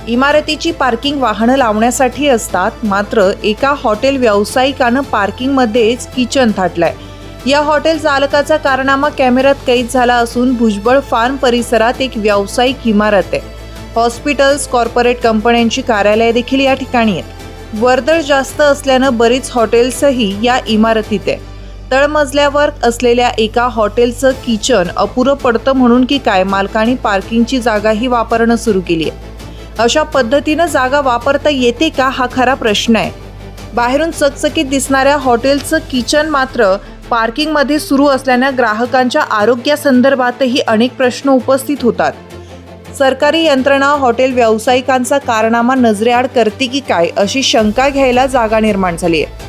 इमारतीची पार्किंग वाहनं लावण्यासाठी असतात, मात्र एका हॉटेल व्यावसायिकानं पार्किंगमध्येच किचन थाटलंय. या हॉटेल चालकाचा कारनामा कॅमेऱ्यात कैद झाला असून भुजबळ फार्म परिसरात एक व्यावसायिक इमारत आहे. हॉस्पिटल्स, कॉर्पोरेट कंपन्यांची कार्यालय देखील या ठिकाणी आहेत. वर्दळ जास्त असल्यानं बरीच हॉटेल्सही या इमारतीत आहे. तळमजल्यावर असलेल्या एका हॉटेलचं किचन अपुरं पडतं म्हणून की काय मालकांनी पार्किंगची जागाही वापरणं सुरू केली आहे. अशा पद्धतीनं जागा वापरता येते का हा खरा प्रश्न आहे. बाहेरून चकचकीत दिसणाऱ्या हॉटेलचं किचन मात्र पार्किंगमध्ये सुरू असल्यानं ग्राहकांच्या आरोग्यासंदर्भातही अनेक प्रश्न उपस्थित होतात. सरकारी यंत्रणा हॉटेल व्यावसायिकांचा कारनामा नजरेआड करते की काय अशी शंका घ्यायला जागा निर्माण झाली आहे.